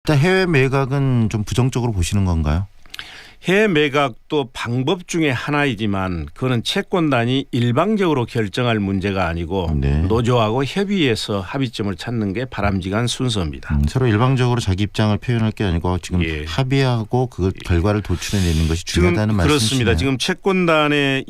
일단 해외 매각은 좀 부정적으로 보시는 건가요? 해외 매각도 방법 중에 하나이지만 그거는 채권단이 일방적으로 결정할 문제가 아니고 네. 노조하고 협의해서 합의점을 찾는 게 바람직한 순서입니다. 서로 일방적으로 자기 입장을 표현할 게 아니고 지금 예. 합의하고 그 결과를 도출해내는 것이 중요하다는 말씀이시네요. 그렇습니다. 지금 채권단의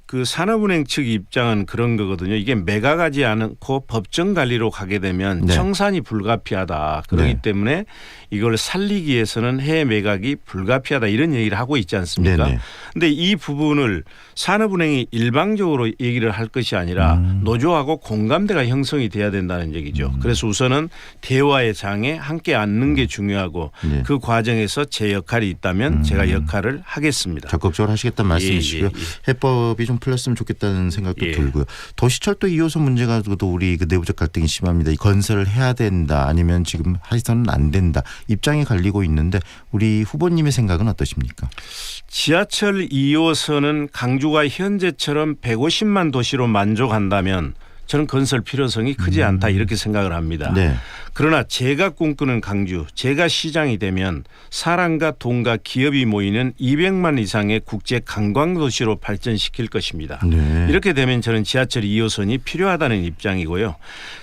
그 산업은행 측 입장은 그런 거거든요. 이게 매각하지 않고 법정 관리로 가게 되면 네. 청산이 불가피하다. 그렇기 네. 때문에 이걸 살리기 위해서는 해외 매각이 불가피하다 이런 얘기를 하고 있지 않습니까? 네네. 그런데 이 부분을 산업은행이 일방적으로 얘기를 할 것이 아니라 노조하고 공감대가 형성이 돼야 된다는 얘기죠. 그래서 우선은 대화의 장에 함께 앉는 게 중요하고 네. 그 과정에서 제 역할이 있다면 제가 역할을 하겠습니다. 적극적으로 하시겠다는 말씀이시고요. 해법이 좀 풀렸으면 좋겠다는 생각도 들고요. 도시철도 2호선 문제 가지고도 우리 그 내부적 갈등이 심합니다. 이 건설을 해야 된다 아니면 지금 해서는 안 된다. 입장이 갈리고 있는데 우리 후보님의 생각은 어떠십니까? 지하철 2호선은 강주가 현재처럼 150만 도시로 만족한다면 저는 건설 필요성이 크지 않다 이렇게 생각을 합니다. 네. 그러나 제가 꿈꾸는 강주, 제가 시장이 되면 사람과 돈과 기업이 모이는 200만 이상의 국제 관광도시로 발전시킬 것입니다. 네. 이렇게 되면 저는 지하철 2호선이 필요하다는 입장이고요.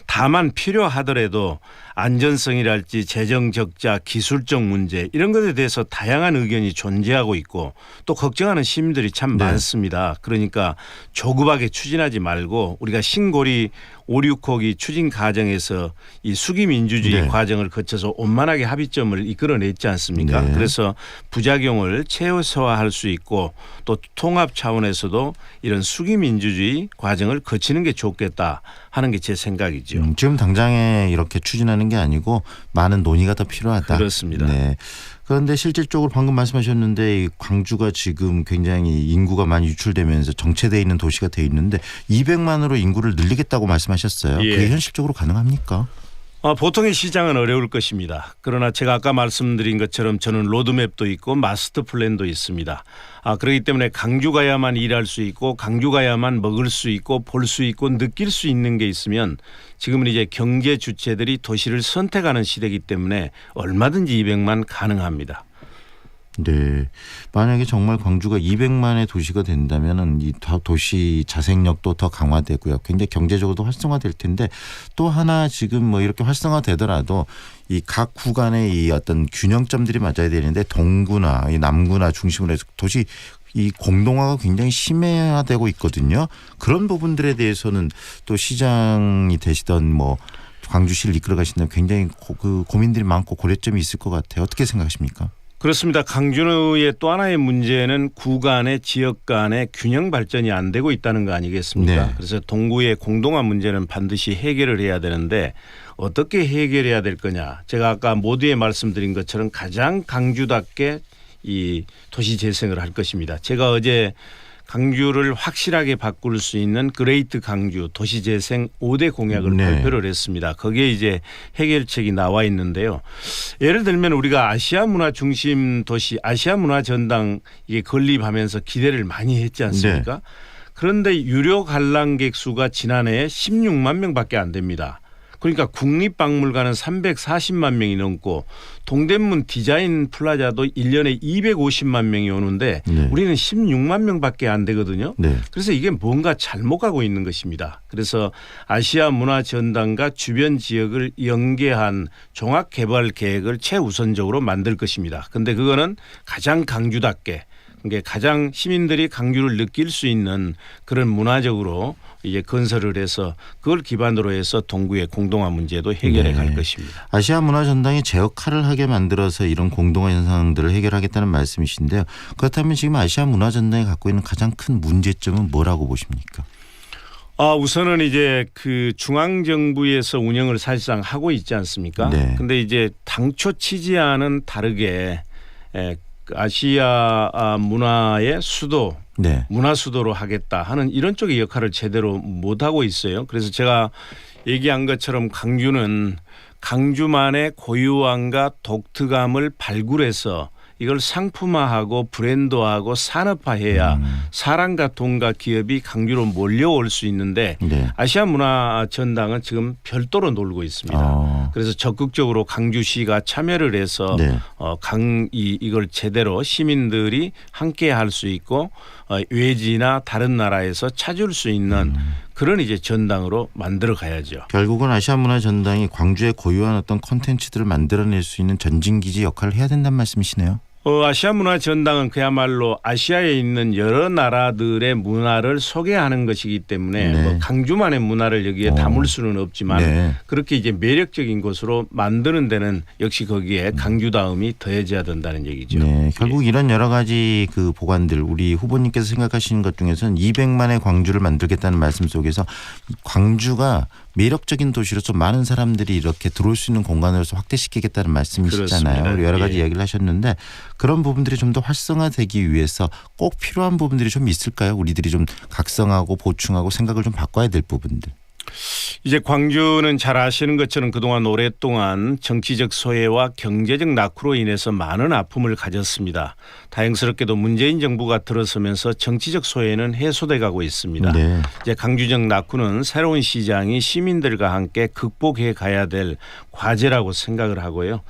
다만 필요하더라도 안전성이랄지 재정 적자, 기술적 문제 이런 것에 대해서 다양한 의견이 존재하고 있고 또 걱정하는 시민들이 참 네. 많습니다. 그러니까 조급하게 추진하지 말고 우리가 신고리 5, 6호기 추진 과정에서 이 수기 민주주의 네. 과정을 거쳐서 원만하게 합의점을 이끌어냈지 않습니까? 네. 그래서 부작용을 최소화할 수 있고 또 통합 차원에서도 이런 수기 민주주의 과정을 거치는 게 좋겠다 하는 게 제 생각이죠. 지금 당장에 이렇게 추진하는 게 아니고 많은 논의가 더 필요하다. 그렇습니다. 네. 그런데 실질적으로 방금 말씀하셨는데 이 광주가 지금 굉장히 인구가 많이 유출되면서 정체되어 있는 도시가 돼 있는데 200만으로 인구를 늘리겠다고 말씀하셨어요. 예. 그게 현실적으로 가능합니까? 보통의 시장은 어려울 것입니다. 그러나 제가 아까 말씀드린 것처럼 저는 로드맵도 있고 마스터 플랜도 있습니다. 그렇기 때문에 강주 가야만 일할 수 있고 강주 가야만 먹을 수 있고 볼 수 있고 느낄 수 있는 게 있으면 지금은 이제 경제 주체들이 도시를 선택하는 시대이기 때문에 얼마든지 200만 가능합니다. 네. 만약에 정말 광주가 200만의 도시가 된다면은 이 도시 자생력도 더 강화되고요. 굉장히 경제적으로도 활성화될 텐데 또 하나 지금 뭐 이렇게 활성화되더라도 이 각 구간의 이 어떤 균형점들이 맞아야 되는데 동구나 이 남구나 중심으로 해서 도시 이 공동화가 굉장히 심화되고 있거든요. 그런 부분들에 대해서는 또 시장이 되시던 뭐 광주시를 이끌어 가신다면 굉장히 고민들이 많고 고려점이 있을 것 같아요. 어떻게 생각하십니까? 그렇습니다. 강주의 또 하나의 문제는 구간의 지역 간의 균형 발전이 안 되고 있다는 거 아니겠습니까? 네. 그래서 동구의 공동화 문제는 반드시 해결을 해야 되는데 어떻게 해결해야 될 거냐. 제가 아까 모두에 말씀드린 것처럼 가장 강주답게 이 도시 재생을 할 것입니다. 제가 어제 강주를 확실하게 바꿀 수 있는 그레이트 강주 도시재생 5대 공약을 네. 발표를 했습니다. 거기에 이제 해결책이 나와 있는데요. 예를 들면 우리가 아시아 문화 중심 도시 아시아 문화 전당 이게 건립하면서 기대를 많이 했지 않습니까? 네. 그런데 유료 관람객 수가 지난해에 16만 명밖에 안 됩니다. 그러니까 국립박물관은 340만 명이 넘고 동대문 디자인 플라자도 1년에 250만 명이 오는데 네. 우리는 16만 명밖에 안 되거든요. 네. 그래서 이게 뭔가 잘못 가고 있는 것입니다. 그래서 아시아 문화 전당과 주변 지역을 연계한 종합 개발 계획을 최우선적으로 만들 것입니다. 그런데 그거는 가장 강주답게 그러니까 가장 시민들이 강주를 느낄 수 있는 그런 문화적으로 이제 건설을 해서 그걸 기반으로 해서 동구의 공동화 문제도 해결해 갈 것입니다. 아시아 문화 전당이 제 역할을 하게 만들어서 이런 공동화 현상들을 해결하겠다는 말씀이신데요. 그렇다면 지금 아시아 문화 전당이 갖고 있는 가장 큰 문제점은 뭐라고 보십니까? 우선은 이제 그 중앙정부에서 운영을 사실상 하고 있지 않습니까? 네. 근데 이제 당초 취지와는 다르게 아시아 문화의 수도 네. 문화 수도로 하겠다 하는 이런 쪽의 역할을 제대로 못하고 있어요. 그래서 제가 얘기한 것처럼 강주는 강주만의 고유함과 독특함을 발굴해서 이걸 상품화하고 브랜드화하고 산업화해야 사람과 돈과 기업이 강주로 몰려올 수 있는데 네. 아시아 문화 전당은 지금 별도로 놀고 있습니다. 그래서 적극적으로 강주시가 참여를 해서 네. 이걸 제대로 시민들이 함께 할 수 있고 외지나 다른 나라에서 찾을 수 있는 그런 이제 전당으로 만들어 가야죠. 결국은 아시아 문화 전당이 광주에 고유한 어떤 콘텐츠들을 만들어낼 수 있는 전진기지 역할을 해야 된다는 말씀이시네요. 아시아 문화 전당은 그야말로 아시아에 있는 여러 나라들의 문화를 소개하는 것이기 때문에 네. 뭐 강주만의 문화를 여기에 담을 수는 없지만 네. 그렇게 이제 매력적인 곳으로 만드는 데는 역시 거기에 강주다움이 더해져야 된다는 얘기죠. 네, 결국 이런 여러 가지 그 보관들 우리 후보님께서 생각하시는 것 중에서는 200만의 광주를 만들겠다는 말씀 속에서 광주가 매력적인 도시로서 많은 사람들이 이렇게 들어올 수 있는 공간으로서 확대시키겠다는 말씀이시잖아요. 그렇습니다. 여러 가지 예. 이야기를 하셨는데 그런 부분들이 좀 더 활성화되기 위해서 꼭 필요한 부분들이 좀 있을까요? 우리들이 좀 각성하고 보충하고 생각을 좀 바꿔야 될 부분들. 이제 광주는 잘 아시는 것처럼 그동안 오랫동안 정치적 소외와 경제적 낙후로 인해서 많은 아픔을 가졌습니다. 다행스럽게도 문재인 정부가 들어서면서 정치적 소외는 해소돼 가고 있습니다. 네. 이제 강주적 낙후는 새로운 시장이 시민들과 함께 극복해 가야 될 과제라고 생각을 하고요.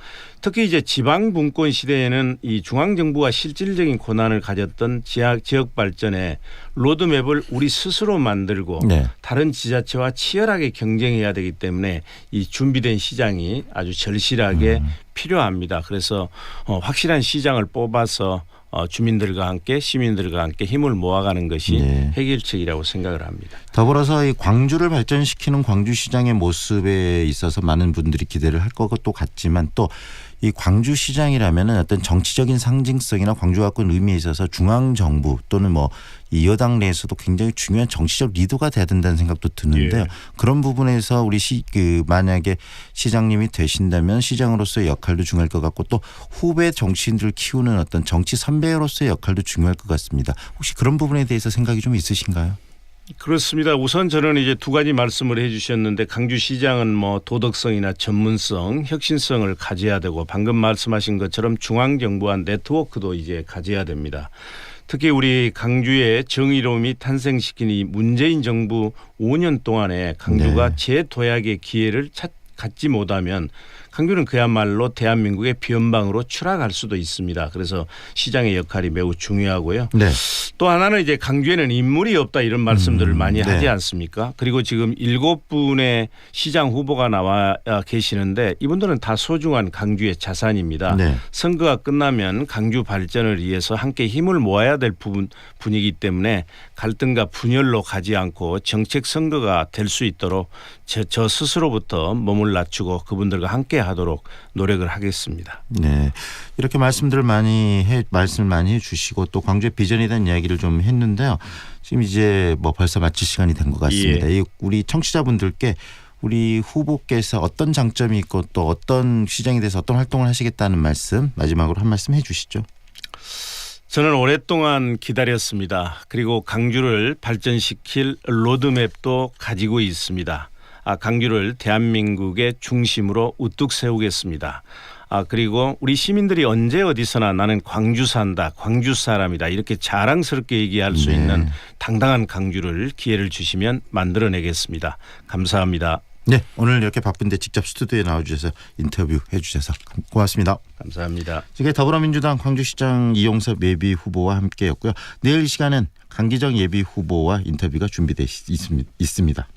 특히 이제 지방 분권 시대에는 이 중앙 정부가 실질적인 권한을 가졌던 지역 발전에 로드맵을 우리 스스로 만들고 네. 다른 지자체와 치열하게 경쟁해야 되기 때문에 이 준비된 시장이 아주 절실하게 필요합니다. 그래서 확실한 시장을 뽑아서 주민들과 함께 시민들과 함께 힘을 모아가는 것이 네. 해결책이라고 생각을 합니다. 더불어서 이 광주를 발전시키는 광주시장의 모습에 있어서 많은 분들이 기대를 할 것도 같지만 또 이 광주시장이라면은 어떤 정치적인 상징성이나 광주가 갖고 있는 의미에 있어서 중앙정부 또는 뭐 이 여당 내에서도 굉장히 중요한 정치적 리더가 돼야 된다는 생각도 드는데요. 예. 그런 부분에서 우리 만약에 시장님이 되신다면 시장으로서의 역할도 중요할 것 같고 또 후배 정치인들을 키우는 어떤 정치 선배로서의 역할도 중요할 것 같습니다. 혹시 그런 부분에 대해서 생각이 좀 있으신가요? 그렇습니다. 우선 저는 이제 두 가지 말씀을 해 주셨는데 강주시장은 뭐 도덕성이나 전문성, 혁신성을 가져야 되고 방금 말씀하신 것처럼 중앙정부와 네트워크도 이제 가져야 됩니다. 특히 우리 강주의 정의로움이 탄생시킨 이 문재인 정부 5년 동안에 강주가 네. 재도약의 기회를 갖지 못하면 강주는 그야말로 대한민국의 비연방으로 추락할 수도 있습니다. 그래서 시장의 역할이 매우 중요하고요. 네. 또 하나는 이제 강주에는 인물이 없다 이런 말씀들을 많이 네. 하지 않습니까? 그리고 지금 7분의 시장 후보가 나와 계시는데 이분들은 다 소중한 강주의 자산입니다. 네. 선거가 끝나면 강주 발전을 위해서 함께 힘을 모아야 될 분이기 때문에 갈등과 분열로 가지 않고 정책 선거가 될 수 있도록 저 스스로부터 몸을 낮추고 그분들과 함께 하도록 노력을 하겠습니다. 네, 이렇게 말씀을 많이 해 주시고 또 광주의 비전에 대한 이야기를 좀 했는데요. 지금 이제 뭐 벌써 마칠 시간이 된 것 같습니다. 예. 우리 청취자분들께 우리 후보께서 어떤 장점이 있고 또 어떤 시장에 대해서 어떤 활동을 하시겠다는 말씀 마지막으로 한 말씀 해주시죠. 저는 오랫동안 기다렸습니다. 그리고 강주를 발전시킬 로드맵도 가지고 있습니다. 강주를 대한민국의 중심으로 우뚝 세우겠습니다. 그리고 우리 시민들이 언제 어디서나 나는 광주 산다, 광주 사람이다 이렇게 자랑스럽게 얘기할 수 있는 당당한 강주를 기회를 주시면 만들어내겠습니다. 감사합니다. 네, 오늘 이렇게 바쁜데 직접 스튜디오에 나와주셔서 인터뷰 해주셔서 고맙습니다. 감사합니다. 지금 더불어민주당 광주시장 이용섭 예비 후보와 함께였고요. 내일 이 시간은 강기정 예비 후보와 인터뷰가 준비되어 있습니다.